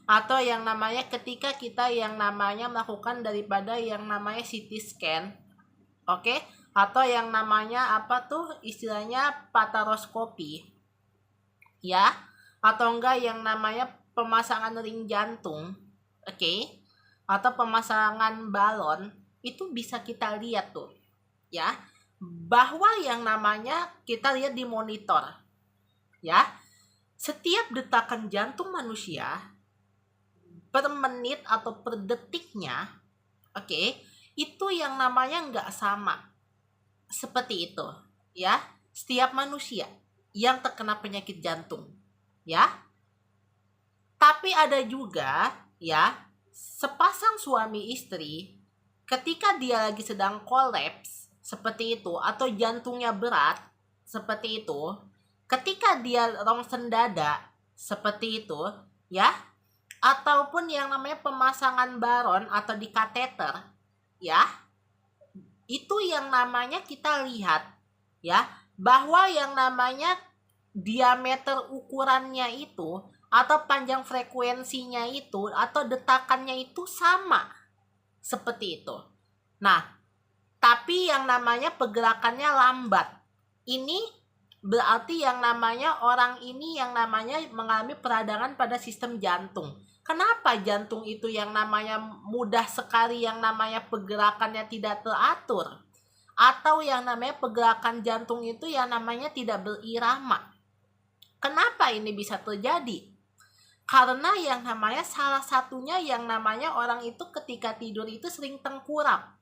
atau yang namanya ketika kita yang namanya melakukan daripada yang namanya CT scan, oke, atau yang namanya apa tuh istilahnya paparoskopi, ya, atau enggak yang namanya pemasangan ring jantung, oke, atau pemasangan balon, itu bisa kita lihat tuh, ya, bahwa yang namanya kita lihat di monitor, ya, setiap detakan jantung manusia per menit atau per detiknya, oke, itu yang namanya nggak sama seperti itu, ya, setiap manusia yang terkena penyakit jantung, ya. Tapi ada juga, ya, sepasang suami istri ketika dia lagi sedang kolaps seperti itu atau jantungnya berat seperti itu, ketika dia rongsen dada seperti itu, ya, ataupun yang namanya pemasangan baron atau di kateter, ya, itu yang namanya kita lihat, ya, bahwa yang namanya diameter ukurannya itu atau panjang frekuensinya itu atau detakannya itu sama seperti itu. Nah, tapi yang namanya pergerakannya lambat. Ini berarti yang namanya orang ini yang namanya mengalami peradangan pada sistem jantung. Kenapa jantung itu yang namanya mudah sekali yang namanya pergerakannya tidak teratur? Atau yang namanya pergerakan jantung itu yang namanya tidak berirama. Kenapa ini bisa terjadi? Karena yang namanya salah satunya yang namanya orang itu ketika tidur itu sering tengkurap.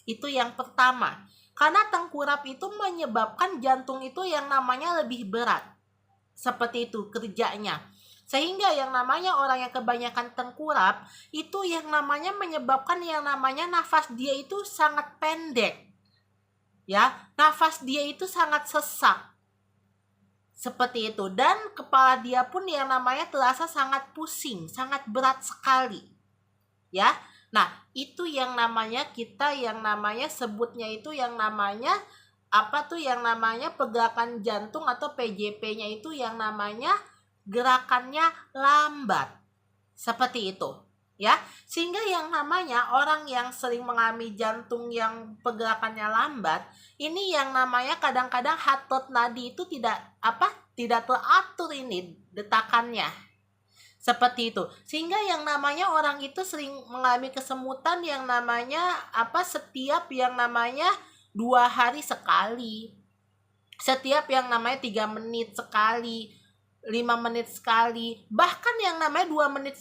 Itu yang pertama. Karena tengkurap itu menyebabkan jantung itu yang namanya lebih berat. Seperti itu kerjanya. Sehingga yang namanya orang yang kebanyakan tengkurap itu yang namanya menyebabkan yang namanya nafas dia itu sangat pendek. Ya, nafas dia itu sangat sesak. Seperti itu, dan kepala dia pun yang namanya terasa sangat pusing, sangat berat sekali. Ya. Nah, itu yang namanya kita yang namanya sebutnya itu yang namanya apa tuh yang namanya pergerakan jantung atau PJP-nya itu yang namanya gerakannya lambat. Seperti itu, ya. Sehingga yang namanya orang yang sering mengalami jantung yang pergerakannya lambat, ini yang namanya kadang-kadang heart nadi itu tidak teratur ini detakannya. Seperti itu. Sehingga yang namanya orang itu sering mengalami kesemutan yang namanya setiap yang namanya 2 hari sekali. Setiap yang namanya 3 menit sekali, 5 menit sekali, bahkan yang namanya 2 menit